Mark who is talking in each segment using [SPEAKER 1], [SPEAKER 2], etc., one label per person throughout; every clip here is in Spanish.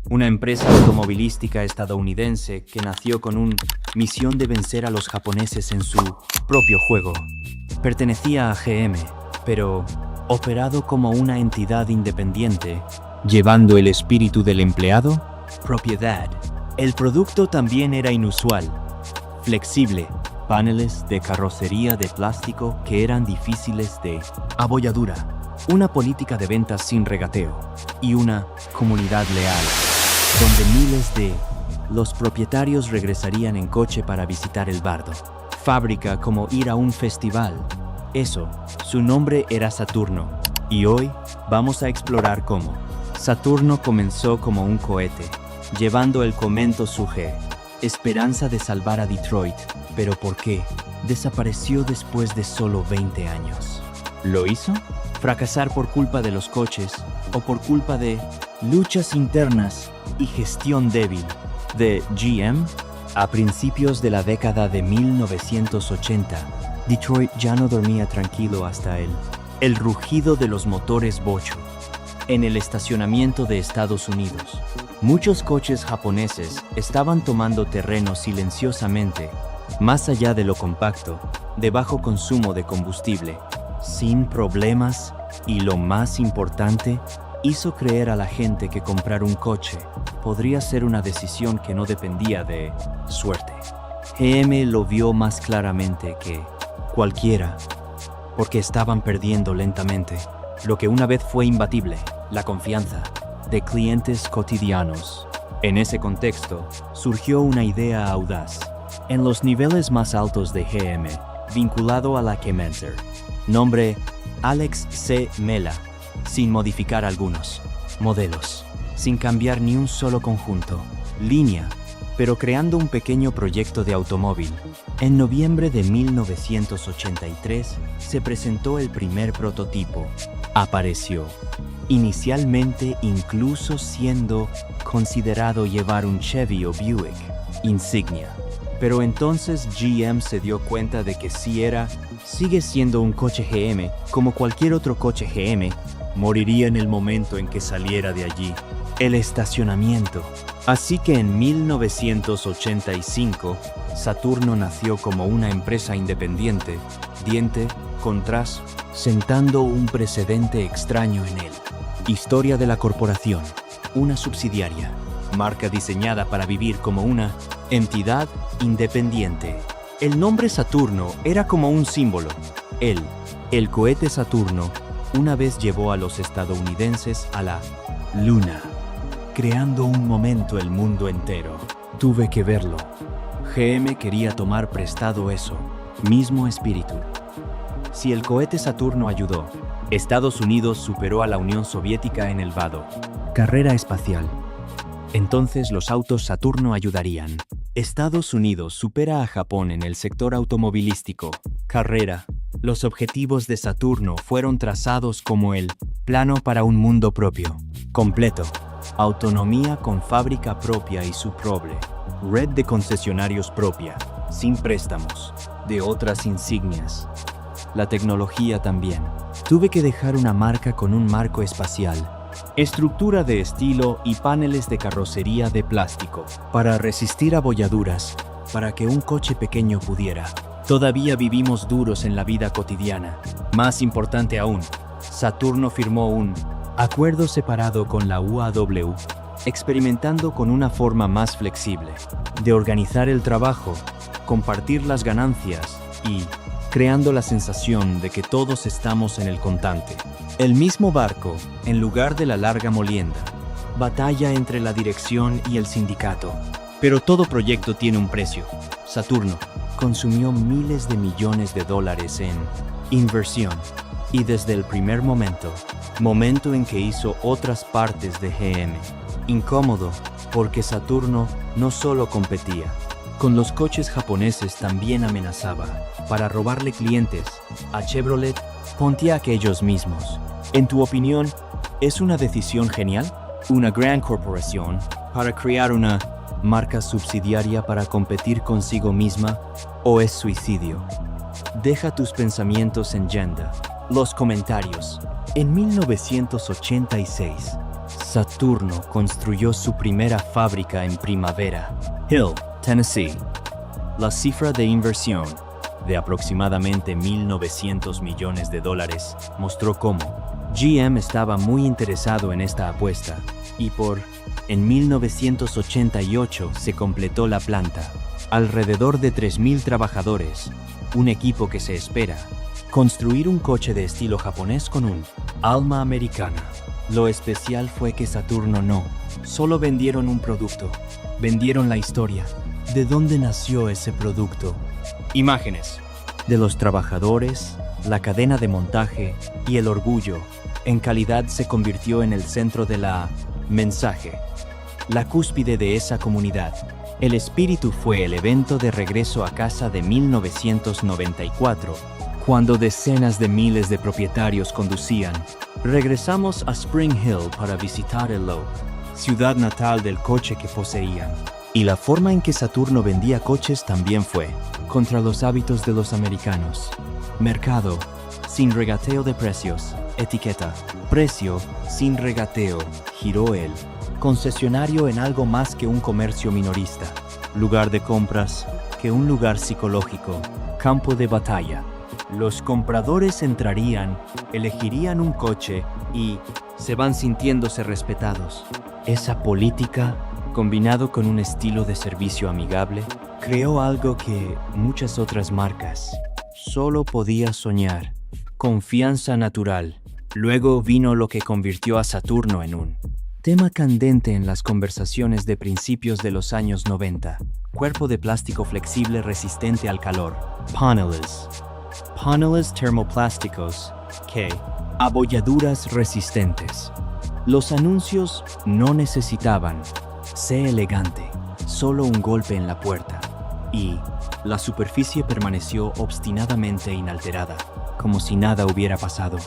[SPEAKER 1] Una empresa automovilística estadounidense que nació con una misión de vencer a los japoneses en su propio juego. Pertenecía a GM, pero operado como una entidad independiente, llevando el espíritu del empleado, propiedad. El producto también era inusual, flexible, paneles de carrocería de plástico que eran difíciles de abolladura, una política de ventas sin regateo y una comunidad leal, donde miles de los propietarios regresarían en coche para visitar el bardo. Fábrica como ir a un festival. Eso, su nombre era Saturno, y hoy vamos a explorar cómo. Saturno comenzó como un cohete, llevando el Comento G, esperanza de salvar a Detroit, pero ¿por qué? Desapareció después de solo 20 años. ¿Lo hizo? ¿Fracasar por culpa de los coches o por culpa de luchas internas y gestión débil de GM? A principios de la década de 1980, Detroit ya no dormía tranquilo hasta el rugido de los motores Bocho. En el estacionamiento de Estados Unidos, muchos coches japoneses estaban tomando terreno silenciosamente, más allá de lo compacto, de bajo consumo de combustible, sin problemas y, lo más importante, hizo creer a la gente que comprar un coche podría ser una decisión que no dependía de suerte. GM lo vio más claramente que cualquiera, porque estaban perdiendo lentamente lo que una vez fue imbatible, la confianza de clientes cotidianos. En ese contexto, surgió una idea audaz. En los niveles más altos de GM, vinculado a la Kemenzer, nombre Alex C. Mela, sin modificar algunos modelos, sin cambiar ni un solo conjunto, línea, pero creando un pequeño proyecto de automóvil. En noviembre de 1983 se presentó el primer prototipo. Apareció, inicialmente incluso siendo considerado llevar un Chevy o Buick Insignia. Pero entonces GM se dio cuenta de que sigue siendo un coche GM, como cualquier otro coche GM, moriría en el momento en que saliera de allí, el estacionamiento. Así que en 1985, Saturno nació como una empresa independiente, diente con trazo, sentando un precedente extraño en él. Historia de la corporación, una subsidiaria, marca diseñada para vivir como una entidad independiente. El nombre Saturno era como un símbolo. El cohete Saturno, una vez llevó a los estadounidenses a la Luna, creando un momento el mundo entero. Tuve que verlo. GM quería tomar prestado eso, mismo espíritu. Si el cohete Saturno ayudó, Estados Unidos superó a la Unión Soviética en el vado. Carrera espacial. Entonces los autos Saturno ayudarían. Estados Unidos supera a Japón en el sector automovilístico. Carrera. Los objetivos de Saturno fueron trazados como el plano para un mundo propio, completo. Autonomía con fábrica propia y su propia red de concesionarios propia, sin préstamos, de otras insignias. La tecnología también. Tuve que dejar una marca con un marco espacial, estructura de estilo y paneles de carrocería de plástico, para resistir abolladuras, para que un coche pequeño pudiera. Todavía vivimos duros en la vida cotidiana. Más importante aún, Saturno firmó un acuerdo separado con la UAW, experimentando con una forma más flexible de organizar el trabajo, compartir las ganancias y creando la sensación de que todos estamos en el constante. El mismo barco, en lugar de la larga molienda, batalla entre la dirección y el sindicato. Pero todo proyecto tiene un precio. Saturno consumió miles de millones de dólares en inversión. Y desde el primer momento en que hizo otras partes de GM, incómodo, porque Saturno no solo competía con los coches japoneses, también amenazaba para robarle clientes a Chevrolet, Pontiac ellos mismos. En tu opinión, ¿es una decisión genial? ¿Una gran corporación para crear una marca subsidiaria para competir consigo misma? ¿O es suicidio? Deja tus pensamientos en los comentarios. En 1986, Saturno construyó su primera fábrica en Primavera Hill, Tennessee. La cifra de inversión, de aproximadamente $1.900 millones, mostró cómo GM estaba muy interesado en esta apuesta y en 1988 se completó la planta. Alrededor de 3.000 trabajadores, un equipo que se espera construir un coche de estilo japonés con un alma americana. Lo especial fue que Saturno no solo vendieron un producto, vendieron la historia. ¿De dónde nació ese producto? Imágenes de los trabajadores, la cadena de montaje y el orgullo en calidad se convirtió en el centro de la mensaje, la cúspide de esa comunidad. El espíritu fue el evento de regreso a casa de 1994, cuando decenas de miles de propietarios conducían. Regresamos a Spring Hill para visitar el Lowe, ciudad natal del coche que poseían. Y la forma en que Saturno vendía coches también fue contra los hábitos de los americanos. Mercado, sin regateo de precios. Etiqueta, precio, sin regateo. Giró el concesionario en algo más que un comercio minorista. Lugar de compras, que un lugar psicológico. Campo de batalla. Los compradores entrarían, elegirían un coche y se van sintiéndose respetados. Esa política, combinado con un estilo de servicio amigable, creó algo que muchas otras marcas solo podían soñar. Confianza natural. Luego vino lo que convirtió a Saturno en un tema candente en las conversaciones de principios de los años 90. Cuerpo de plástico flexible resistente al calor. Paneles. Paneles termoplásticos que abolladuras resistentes. Los anuncios no necesitaban sé elegante, solo un golpe en la puerta. Y la superficie permaneció obstinadamente inalterada, como si nada hubiera pasado.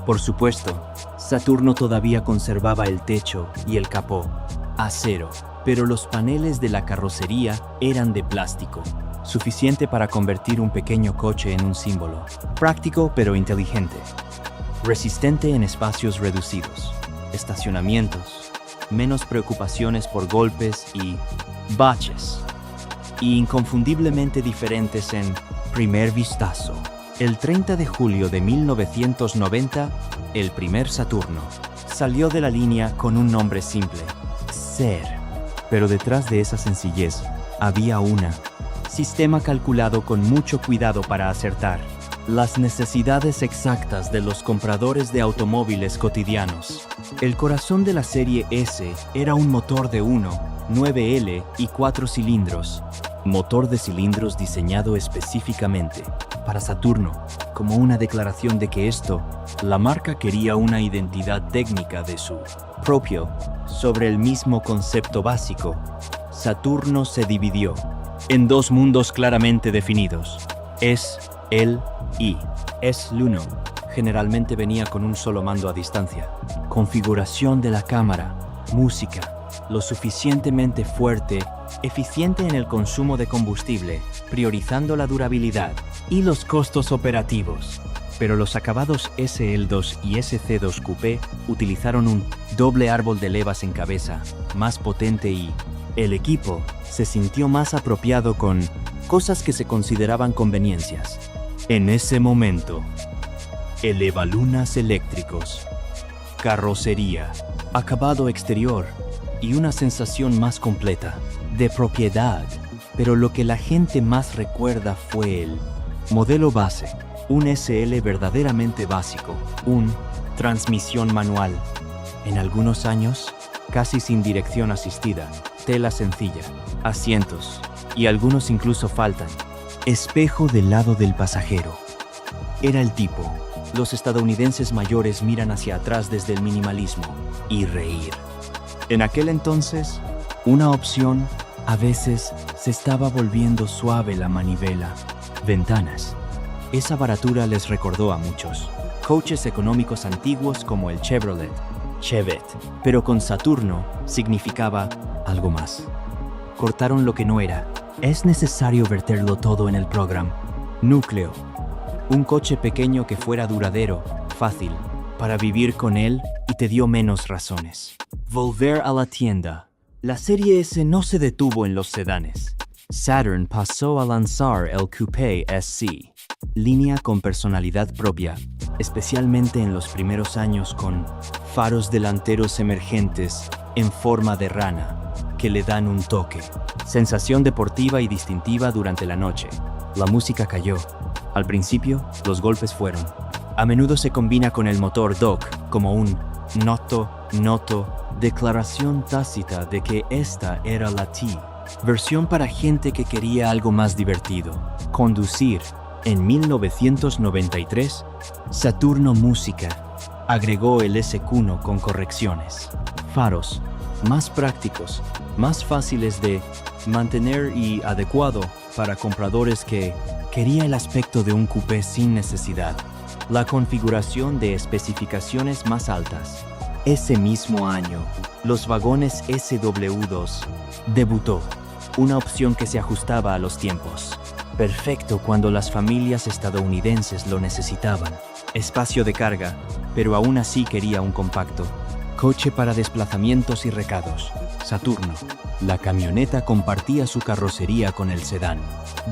[SPEAKER 1] Por supuesto, Saturno todavía conservaba el techo y el capó, acero, pero los paneles de la carrocería eran de plástico, suficiente para convertir un pequeño coche en un símbolo. Práctico pero inteligente. Resistente en espacios reducidos, estacionamientos, menos preocupaciones por golpes y baches, y inconfundiblemente diferentes en primer vistazo. El 30 de julio de 1990, el primer Saturno salió de la línea con un nombre simple, Ser. Pero detrás de esa sencillez había sistema calculado con mucho cuidado para acertar las necesidades exactas de los compradores de automóviles cotidianos. El corazón de la serie S era un motor de 1.9L y 4 cilindros. Motor de cilindros diseñado específicamente para Saturno, como una declaración de que la marca quería una identidad técnica de su propio. Sobre el mismo concepto básico, Saturno se dividió en dos mundos claramente definidos. El y S-Luno generalmente venía con un solo mando a distancia. Configuración de la cámara, música, lo suficientemente fuerte, eficiente en el consumo de combustible, priorizando la durabilidad y los costos operativos. Pero los acabados SL2 y SC2 Coupé utilizaron un doble árbol de levas en cabeza, más potente y el equipo se sintió más apropiado con cosas que se consideraban conveniencias. En ese momento, elevalunas eléctricos, carrocería, acabado exterior y una sensación más completa de propiedad. Pero lo que la gente más recuerda fue el modelo base, un SL verdaderamente básico, transmisión manual. En algunos años, casi sin dirección asistida, tela sencilla, asientos, y algunos incluso faltan. Espejo del lado del pasajero. Era el tipo. Los estadounidenses mayores miran hacia atrás desde el minimalismo y reír. En aquel entonces, una opción, a veces se estaba volviendo suave la manivela. Ventanas. Esa baratura les recordó a muchos coches económicos antiguos como el Chevrolet, pero con Saturno significaba algo más. Cortaron lo que no era. Es necesario verterlo todo en el programa. Núcleo. Un coche pequeño que fuera duradero, fácil, para vivir con él y te dio menos razones. Volver a la tienda. La serie S no se detuvo en los sedanes. Saturn pasó a lanzar el Coupé SC, línea con personalidad propia, especialmente en los primeros años con faros delanteros emergentes en forma de rana, que le dan un toque. Sensación deportiva y distintiva durante la noche. La música cayó. Al principio, los golpes fueron. A menudo se combina con el motor DOC como un noto, declaración tácita de que esta era la T. Versión para gente que quería algo más divertido. Conducir. En 1993, Saturno Música agregó el SQ1 con correcciones. Faros. Más prácticos, más fáciles de mantener y adecuado para compradores que quería el aspecto de un coupé sin necesidad. La configuración de especificaciones más altas. Ese mismo año, los vagones SW2 debutó, una opción que se ajustaba a los tiempos. Perfecto cuando las familias estadounidenses lo necesitaban. Espacio de carga, pero aún así quería un compacto. Coche para desplazamientos y recados. Saturno. La camioneta compartía su carrocería con el sedán.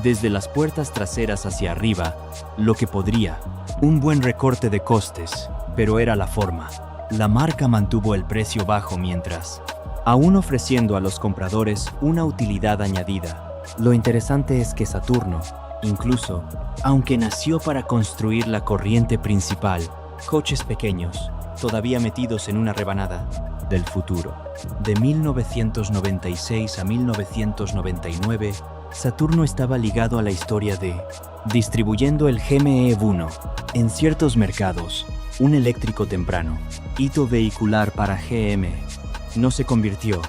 [SPEAKER 1] Desde las puertas traseras hacia arriba, lo que podría. Un buen recorte de costes, pero era la forma. La marca mantuvo el precio bajo mientras, aún ofreciendo a los compradores una utilidad añadida. Lo interesante es que Saturno, incluso, aunque nació para construir la corriente principal, coches pequeños, todavía metidos en una rebanada del futuro. De 1996 a 1999, Saturno estaba ligado a la historia de distribuyendo el GME-1 en ciertos mercados, un eléctrico temprano, hito vehicular para GM. No se convirtió.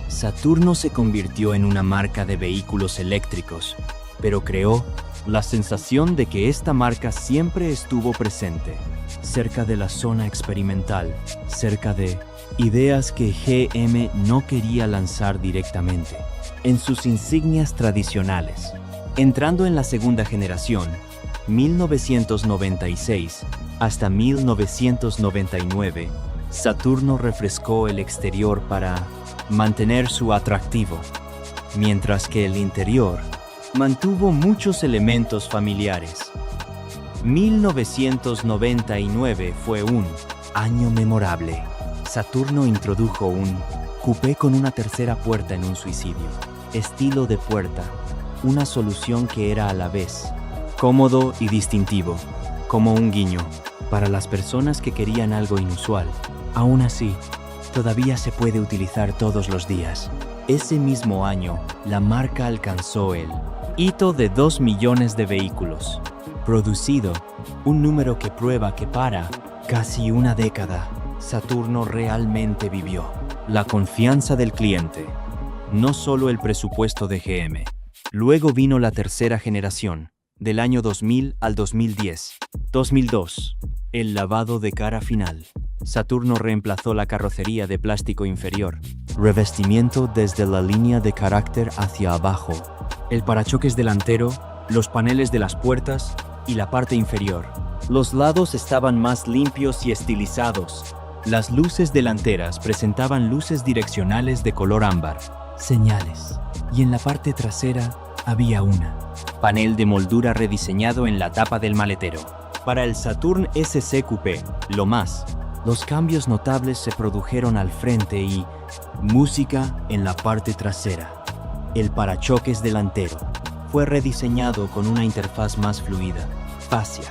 [SPEAKER 1] Saturno se convirtió en una marca de vehículos eléctricos, pero creó la sensación de que esta marca siempre estuvo presente, cerca de la zona experimental, cerca de ideas que GM no quería lanzar directamente, en sus insignias tradicionales. Entrando en la segunda generación, 1996 hasta 1999, Saturno refrescó el exterior para mantener su atractivo, mientras que el interior mantuvo muchos elementos familiares. 1999 fue un año memorable. Saturno introdujo un coupé con una tercera puerta en un suicidio, estilo de puerta, una solución que era a la vez cómodo y distintivo, como un guiño para las personas que querían algo inusual. Aún así, todavía se puede utilizar todos los días. Ese mismo año, la marca alcanzó el hito de 2 millones de vehículos producido, un número que prueba que para casi una década, Saturno realmente vivió la confianza del cliente, no solo el presupuesto de GM. Luego vino la tercera generación, del año 2000 al 2010. 2002, el lavado de cara final. Saturno reemplazó la carrocería de plástico inferior, revestimiento desde la línea de carácter hacia abajo, el parachoques delantero, los paneles de las puertas y la parte inferior. Los lados estaban más limpios y estilizados. Las luces delanteras presentaban luces direccionales de color ámbar, señales, y en la parte trasera había una panel de moldura rediseñado en la tapa del maletero. Para el Saturn SC Coupé, los cambios notables se produjeron al frente y música en la parte trasera. El parachoques delantero fue rediseñado con una interfaz más fluida, fascia,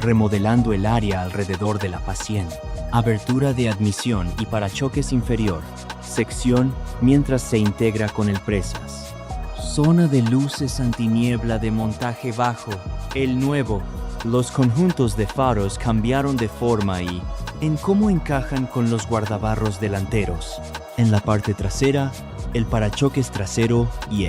[SPEAKER 1] remodelando el área alrededor de la pasien, abertura de admisión y parachoques inferior, sección mientras se integra con el presas. Zona de luces antiniebla de montaje bajo, el nuevo. Los conjuntos de faros cambiaron de forma y en cómo encajan con los guardabarros delanteros. En la parte trasera, el parachoques trasero y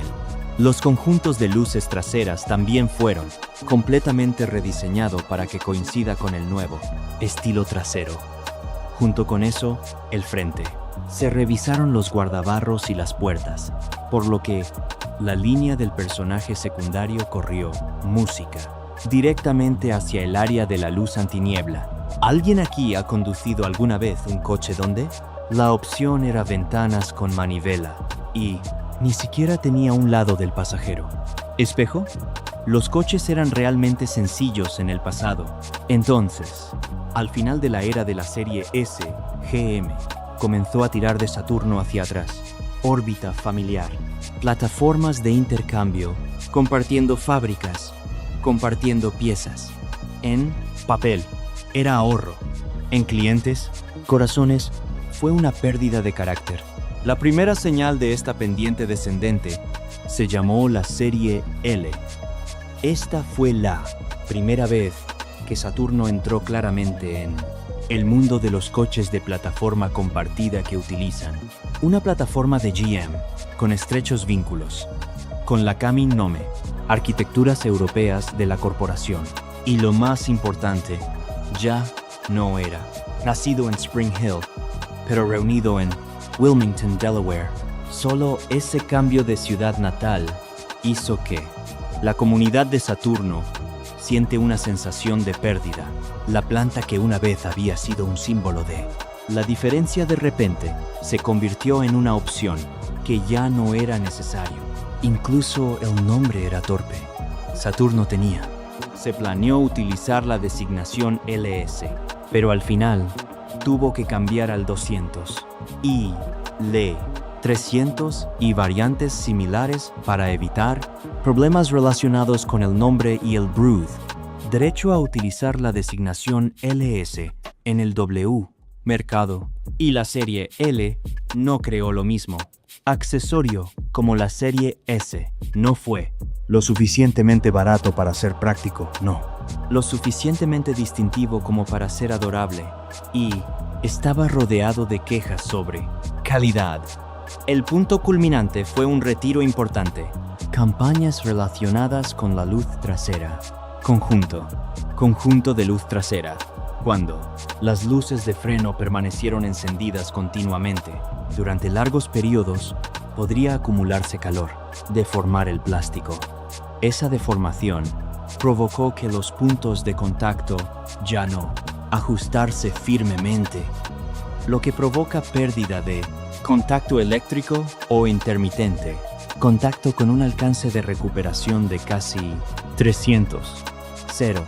[SPEAKER 1] los conjuntos de luces traseras también fueron completamente rediseñado para que coincida con el nuevo estilo trasero. Junto con eso, el frente. Se revisaron los guardabarros y las puertas, por lo que la línea del personaje secundario corrió música directamente hacia el área de la luz antiniebla. ¿Alguien aquí ha conducido alguna vez un coche donde? La opción era ventanas con manivela y ni siquiera tenía un lado del pasajero. ¿Espejo? Los coches eran realmente sencillos en el pasado. Entonces, al final de la era de la serie S, GM comenzó a tirar de Saturno hacia atrás. Órbita familiar, plataformas de intercambio, compartiendo fábricas, compartiendo piezas. En papel, era ahorro. En clientes, corazones, fue una pérdida de carácter. La primera señal de esta pendiente descendente se llamó la serie L. Esta fue la primera vez que Saturno entró claramente en el mundo de los coches de plataforma compartida que utilizan una plataforma de GM con estrechos vínculos con la Camin Nome, arquitecturas europeas de la corporación. Y lo más importante, ya no era nacido en Spring Hill, pero reunido en Wilmington, Delaware. Solo ese cambio de ciudad natal hizo que la comunidad de Saturno siente una sensación de pérdida. La planta que una vez había sido un símbolo de la diferencia de repente se convirtió en una opción que ya no era necesario. Incluso el nombre era torpe. Saturno tenía. Se planeó utilizar la designación LS, pero al final tuvo que cambiar al 200 y LE 300 y variantes similares para evitar problemas relacionados con el nombre y el Brood. Derecho a utilizar la designación LS en el W mercado, y la serie L no creó lo mismo. Accesorio como la serie S no fue lo suficientemente barato para ser práctico, no. Lo suficientemente distintivo como para ser adorable, y estaba rodeado de quejas sobre calidad. El punto culminante fue un retiro importante. Campañas relacionadas con la luz trasera. Conjunto de luz trasera. Cuando las luces de freno permanecieron encendidas continuamente durante largos periodos, podría acumularse calor, deformar el plástico. Esa deformación provocó que los puntos de contacto ya no ajustarse firmemente, lo que provoca pérdida de contacto eléctrico o intermitente, contacto con un alcance de recuperación de casi 300, 0,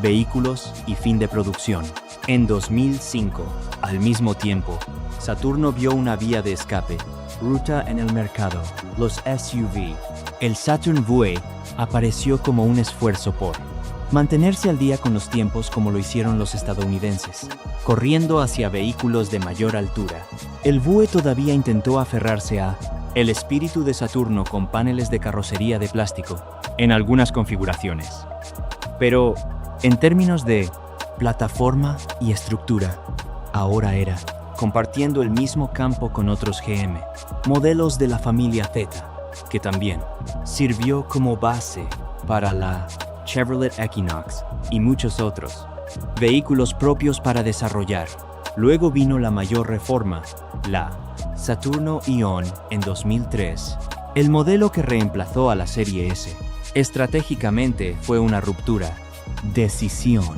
[SPEAKER 1] vehículos y fin de producción. En 2005, al mismo tiempo, Saturno vio una vía de escape, ruta en el mercado, los SUV. El Saturn VUE apareció como un esfuerzo por mantenerse al día con los tiempos como lo hicieron los estadounidenses, corriendo hacia vehículos de mayor altura. El VUE todavía intentó aferrarse a el espíritu de Saturno con paneles de carrocería de plástico en algunas configuraciones. Pero en términos de plataforma y estructura, ahora era compartiendo el mismo campo con otros GM, modelos de la familia Z, que también sirvió como base para la Chevrolet Equinox y muchos otros vehículos propios para desarrollar. Luego vino la mayor reforma, la Saturno Ion en 2003, el modelo que reemplazó a la serie S. Estratégicamente fue una ruptura. Decisión.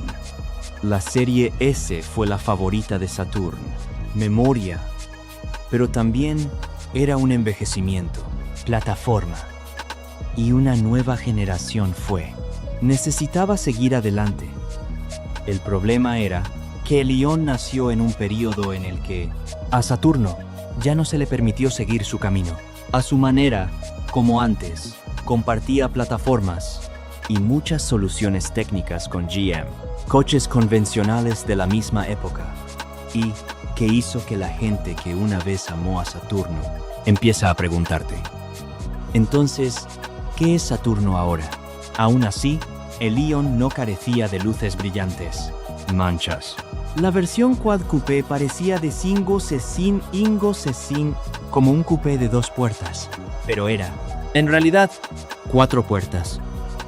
[SPEAKER 1] La serie S fue la favorita de Saturn. Memoria. Pero también era un envejecimiento. Plataforma. Y una nueva generación fue. Necesitaba seguir adelante. El problema era que el Ion nació en un periodo en el que a Saturno ya no se le permitió seguir su camino. A su manera, como antes, compartía plataformas y muchas soluciones técnicas con GM, coches convencionales de la misma época, y que hizo que la gente que una vez amó a Saturno empieza a preguntarte: entonces, ¿qué es Saturno ahora? Aún así, el Ion no carecía de luces brillantes, manchas. La versión Quad Coupé parecía de Ingo Cecin como un coupé de 2 puertas, pero era, en realidad, 4 puertas,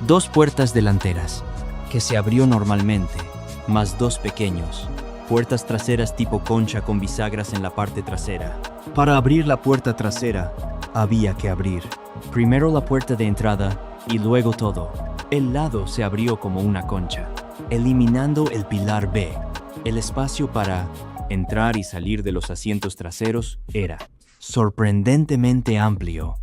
[SPEAKER 1] 2 puertas delanteras, que se abrió normalmente, más 2 pequeños, puertas traseras tipo concha con bisagras en la parte trasera. Para abrir la puerta trasera, había que abrir primero la puerta de entrada y luego todo. El lado se abrió como una concha. eliminando el pilar B. El espacio para entrar y salir de los asientos traseros era sorprendentemente amplio,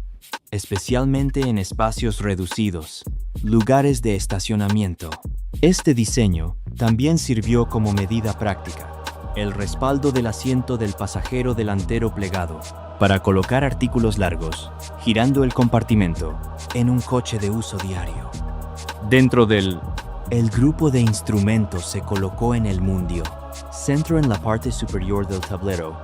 [SPEAKER 1] especialmente en espacios reducidos, lugares de estacionamiento. Este diseño también sirvió como medida práctica. El respaldo del asiento del pasajero delantero plegado para colocar artículos largos, girando el compartimento en un coche de uso diario. Dentro del el grupo de instrumentos se colocó en el mundio, centro en la parte superior del tablero.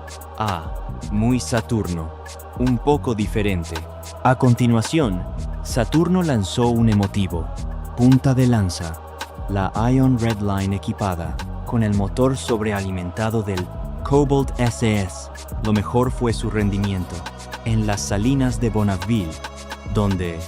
[SPEAKER 1] Muy Saturno, un poco diferente. A continuación, Saturno lanzó un emotivo, punta de lanza, la Ion Redline equipada con el motor sobrealimentado del Cobalt SS. Lo mejor fue su rendimiento en las salinas de Bonneville, donde